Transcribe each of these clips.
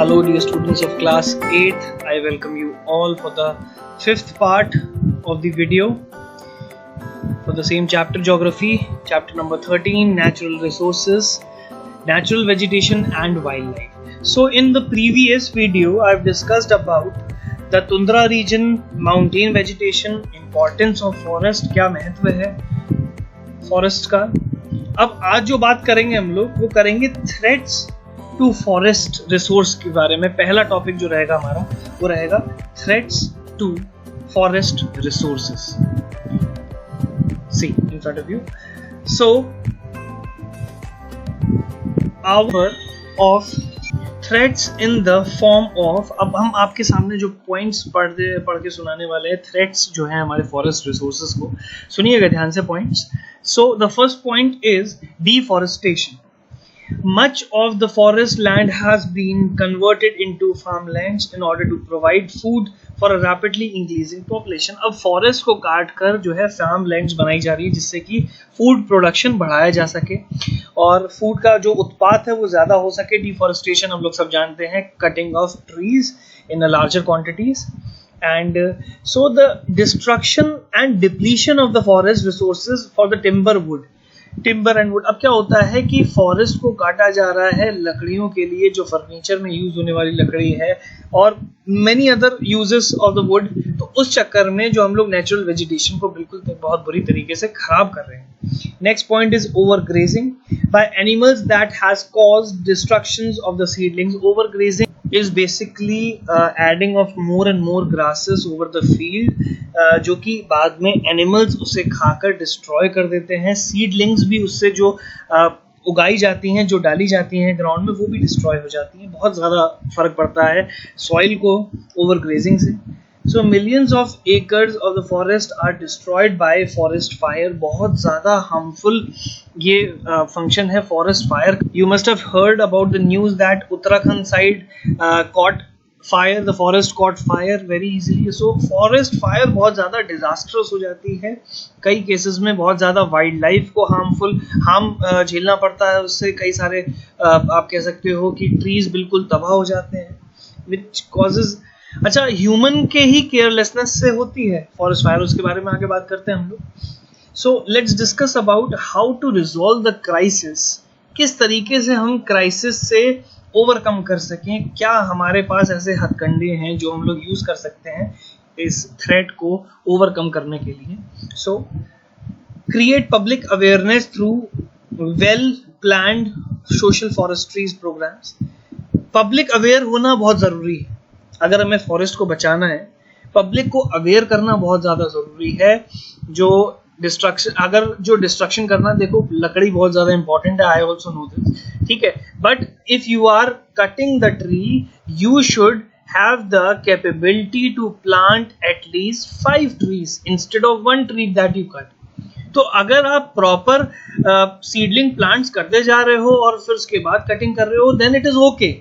Hello dear students of class 8th, I welcome you all for the 5th part of the video for the same chapter geography, chapter number 13 natural resources, natural vegetation and wildlife. So in the previous video I've discussed about the tundra region, mountain vegetation, importance of forest, क्या महत्व है forest का. अब आज जो बात करेंगे हम लोग वो करेंगे threats टू फॉरेस्ट रिसोर्स के बारे में. पहला टॉपिक जो रहेगा हमारा वो रहेगा threats to forest resources. See in front of you. So our of threats in the form of, अब हम आपके सामने जो पॉइंट्स पढ़ के सुनाने वाले हैं थ्रेट्स जो है हमारे फॉरेस्ट रिसोर्सेस को. सुनिएगा ध्यान से points. So the first point is deforestation. Much of the forest land has been converted into farmlands in order to provide food for a rapidly increasing population. अब forest को काट कर जो है farmlands बनाई जा रही है जिससे कि food production बढ़ाया जा सके और food का जो उत्पाद है वो ज़्यादा हो सके. Deforestation हम लोग सब जानते हैं, cutting of trees in a larger quantities. And so the destruction and depletion of the forest resources for the timber and would. अब क्या होता है कि फॉरेस्ट को काटा जा रहा है लकड़ियों के लिए, जो फर्नीचर में यूज होने वाली लकड़ी है और many other uses of the wood. तो उस चक्कर में जो हम लोग नेचुरल वेजिटेशन को बिल्कुल बहुत बुरी तरीके से खराब कर रहे हैं. Next point is overgrazing by animals that has caused destructions of the seedlings. Overgrazing is basically adding of more and more grasses over the field, जो कि बाद में animals उसे खाकर destroy कर देते हैं. seedlings भी उससे जो उगाई जाती हैं, जो डाली जाती हैं ग्राउंड में, वो भी destroy हो जाती हैं. बहुत ज़्यादा फर्क पड़ता है soil को overgrazing से. So millions of acres of the forest are destroyed by forest fire. बहुत ज़्यादा harmful ये function है forest fire. You must have heard about the news that Uttarakhand side caught fire. The forest caught fire very easily. So forest fire बहुत ज़्यादा disastrous हो जाती है. कई cases में बहुत ज़्यादा wildlife को harm झेलना पड़ता है उससे. कई सारे आप कह सकते हो कि trees बिल्कुल तबाह हो जाते हैं, which causes. अच्छा, ह्यूमन के ही केयरलेसनेस से होती है फॉरेस्ट फायर, उसके बारे में आगे बात करते हैं हम लोग. So let's discuss about how to resolve the crisis. किस तरीके से हम क्राइसिस से ओवरकम कर सकें, क्या हमारे पास ऐसे हथकंडे हैं जो हम लोग यूज कर सकते हैं इस थ्रेट को ओवरकम करने के लिए. So create public awareness through well planned social forestries programmes. Public aware होना बहुत जरूरी है. अगर हमें फॉरेस्ट को बचाना है, पब्लिक को अवेयर करना बहुत ज्यादा जरूरी है. जो डिस्ट्रक्शन करना, देखो लकड़ी बहुत ज्यादा इंपॉर्टेंट है, आई ऑल्सो नो दिस, ठीक है. But if you are cutting the tree, you should have the capability to plant at least 5 trees instead of 1 tree that you cut. तो अगर आप प्रॉपर सीडलिंग प्लांट्स करते जा रहे हो और फिर उसके बाद कटिंग कर रहे हो, then it is okay,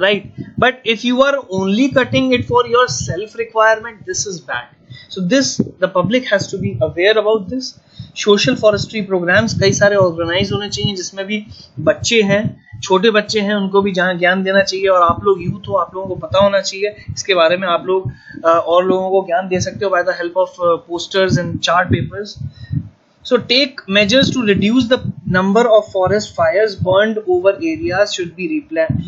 right? But if you are only cutting it for your self requirement, this is bad. So the public has to be aware about this. Social forestry programs कई सारे organise होने चाहिए जिसमें भी बच्चे हैं, छोटे बच्चे हैं, उनको भी ज्ञान देना चाहिए. और आप लोग यूथ हो, आप लोगों को पता होना चाहिए इसके बारे में. आप लोग और लोगों को ज्ञान दे सकते हो by the help of posters and chart papers. So take measures to reduce the number of forest fires. Burned over areas should be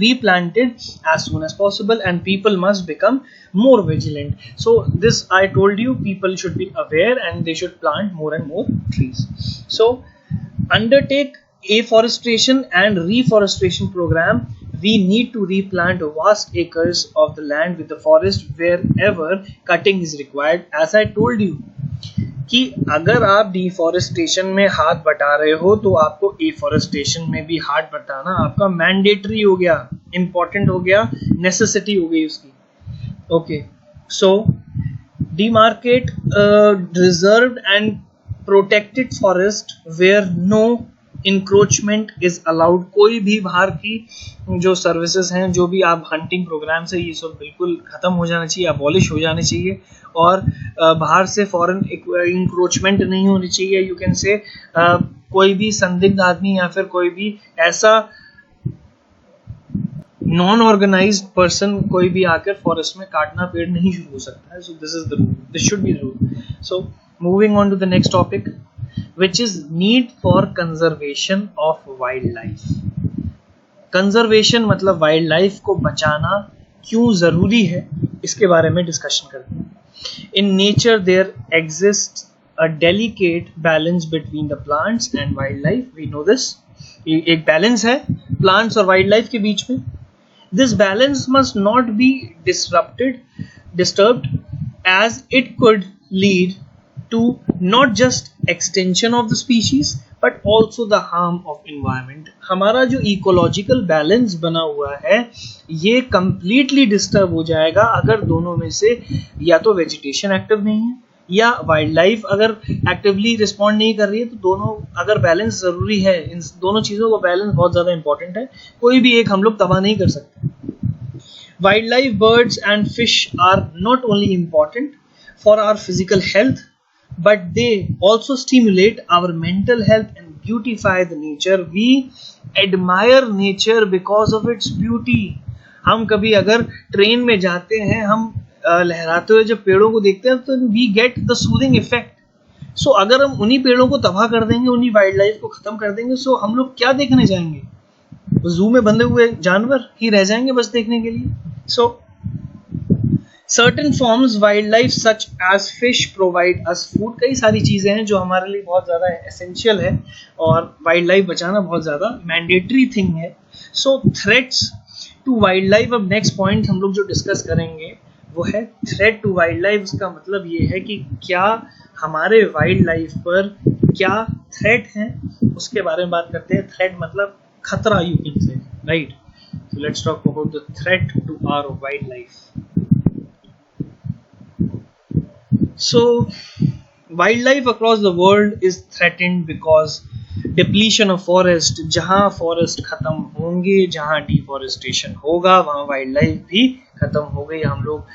replanted as soon as possible, and people must become more vigilant. So this I told you, people should be aware and they should plant more and more trees. So undertake afforestation and reforestation program. We need to replant vast acres of the land with the forest wherever cutting is required. As I told you कि अगर आप deforestation में हाथ बटा रहे हो तो आपको एफॉरेस्टेशन में भी हाथ बटाना आपका मैंडेटरी हो गया, इंपॉर्टेंट हो गया, नेसेसिटी हो गई उसकी. Okay, so demarcate reserved and protected forest where no encroachment is allowed. कोई भी बाहर की जो सर्विसेज हैं, जो भी आप हंटिंग प्रोग्राम्स है, ये सब बिल्कुल खत्म हो जाना चाहिए, अबॉलिश हो जाने चाहिए. और बाहर से फॉरेन इंक्रोचमेंट नहीं होनी चाहिए. यू कैन से कोई भी संदिग्ध आदमी या फिर कोई भी ऐसा नॉन ऑर्गेनाइज्ड पर्सन कोई भी आकर फॉरेस्ट में काटना पेड़ नहीं शुरू हो सकता है. So this is the rule, this should be the rule. So moving on to the next topic, which is need for conservation of wildlife. Conservation मतलब वाइल्ड लाइफ को बचाना क्यों जरूरी है, इसके बारे में डिस्कशन करते हैं. In nature there exist a delicate balance between the plants and wildlife. We know this. एक बैलेंस है प्लांट्स और वाइल्ड लाइफ के बीच में. This balance must not be disturbed as it could lead to not just extension of the species but also the harm of environment. हमारा जो ecological balance बना हुआ है ये कंप्लीटली डिस्टर्ब हो जाएगा अगर दोनों में से या तो वेजिटेशन एक्टिव नहीं है या वाइल्ड लाइफ अगर एक्टिवली रिस्पॉन्ड नहीं कर रही है. तो दोनों अगर बैलेंस जरूरी है, इन दोनों चीज़ों का बैलेंस बहुत ज़्यादा इंपॉर्टेंट है. कोई भी एक हम लोग तबाह नहीं कर सकते. Wildlife, birds and fish are not only important for our physical health but they also stimulate our mental health and beautify the nature. We admire nature because of its beauty. हम कभी अगर train में जाते हैं, हम लहराते हुए जब पेड़ों को देखते हैं तो we get the soothing effect. सो अगर हम उन्हीं पेड़ों को तबाह कर देंगे, उन्हीं वाइल्ड लाइफ को खत्म कर देंगे, सो हम लोग क्या देखने जाएंगे? जू में बंधे हुए जानवर ही रह जाएंगे बस देखने के लिए. सो certain forms wildlife such as fish provide us food. कई सारी चीज़ें हैं जो हमारे लिए बहुत ज़्यादा एसेंशियल है और वाइल्ड लाइफ बचाना बहुत ज़्यादा मैंडेटरी थिंग है. सो थ्रेट्स टू वाइल्ड लाइफ. अब नेक्स्ट पॉइंट हम लोग जो डिस्कस करेंगे वो है थ्रेट टू वाइल्ड लाइफ. इसका मतलब ये है कि क्या हमारे वाइल्ड लाइफ पर क्या थ्रेट हैं, उसके बारे में बात करते हैं. थ्रेट मतलब खतरा, you can say, right. So let's talk about the threat to our wildlife. So, wildlife across the world is threatened because depletion of forest. जहाँ forest खत्म होंगे, जहाँ deforestation होगा, वहाँ wildlife भी खत्म हो गई. हम लोग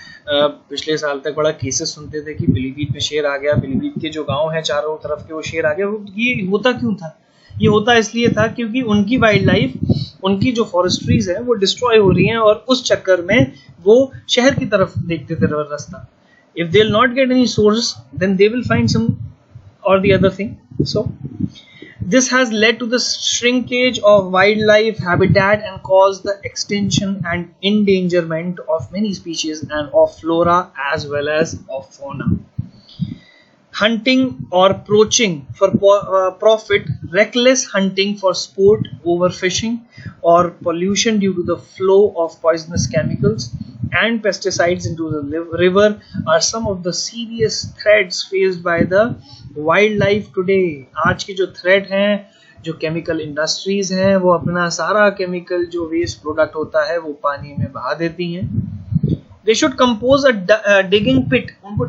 पिछले साल तक बड़ा केसेस सुनते थे कि पीलीभीत में शेर आ गया, पीलीभीत के जो गांव हैं चारों तरफ के वो शेर आ गया. ये होता क्यों था? ये होता इसलिए था क्योंकि उनकी वाइल्ड लाइफ, उनकी जो फॉरेस्ट्रीज है वो डिस्ट्रॉय हो रही हैं और उस चक्कर में वो शहर की तरफ देखते थे रास्ता. If they'll not get any source, then they will find some or the other thing. So this has led to the shrinkage of wildlife habitat and caused the extinction and endangerment of many species and of flora as well as of fauna. Hunting or poaching for profit, reckless hunting for sport, overfishing, or pollution due to the flow of poisonous chemicals and pesticides into the river are some of the serious threats faced by the wildlife today. आज की जो threat हैं, जो chemical industries हैं, वो अपना सारा chemical जो waste product होता है वो पानी में बहा देती हैं. They should compose a digging pit. उनको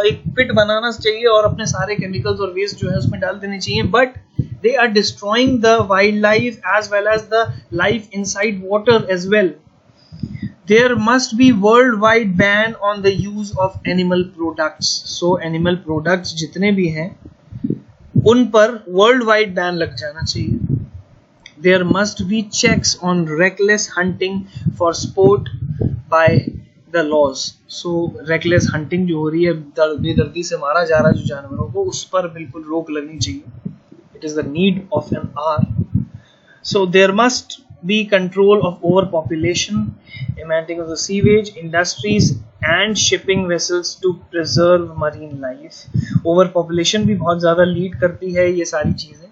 एक pit बनाना चाहिए और अपने सारे chemicals और waste जो है उसमें डाल देने चाहिए. But they are destroying the wildlife as well as the life inside water as well. There must be worldwide ban on the use of animal products. So animal products जितने भी हैं उन पर worldwide ban लग जाना चाहिए. There must be checks on reckless hunting for sport by the laws. So reckless hunting जो हो रही है, बेदर्दी से मारा जा रहा है जो जानवरों को, उस पर बिल्कुल रोक लगनी चाहिए. It is the need of an hour. So there must be control of overpopulation, emitting of the sewage, industries and shipping vessels to preserve marine life. Overpopulation भी बहुत ज़्यादा लीड करती है, ये सारी चीज़ें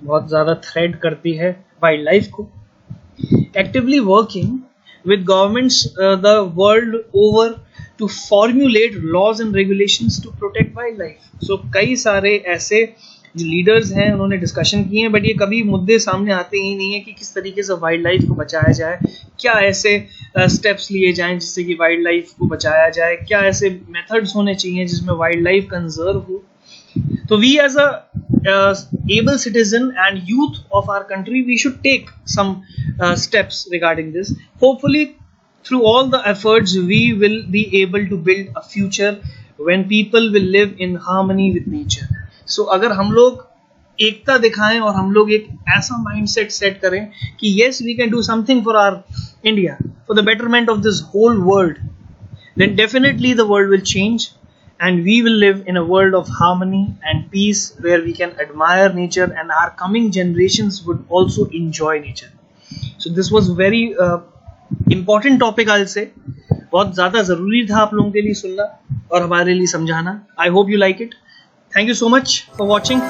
बहुत ज़्यादा थ्रेट करती है वाइल्ड लाइफ को. Actively working with governments the world over to formulate laws and regulations to protect wildlife. So कई सारे ऐसे लीडर्स हैं, उन्होंने डिस्कशन किए हैं, बट ये कभी मुद्दे सामने आते ही नहीं है कि किस तरीके से वाइल्ड लाइफ को बचाया जाए, क्या ऐसे स्टेप्स लिए जाएं जिससे कि वाइल्ड लाइफ को बचाया जाए, क्या ऐसे मेथड्स होने चाहिए जिसमें वाइल्ड लाइफ कंजर्व हो. तो we as a able citizen and youth of our country, we should take some steps regarding this. Hopefully through all the efforts we will be able to build a future when people will live in harmony with nature. So अगर हम लोग एकता दिखाएं और हम लोग एक ऐसा mindset set करें कि yes we can do something for our India, for the betterment of this whole world, then definitely the world will change and we will live in a world of harmony and peace where we can admire nature and our coming generations would also enjoy nature. So this was very important topic, I'll say. बहुत ज़्यादा ज़रूरी था आप लोगों के लिए सुनना और हमारे लिए समझाना. I hope you like it. Thank you so much for watching.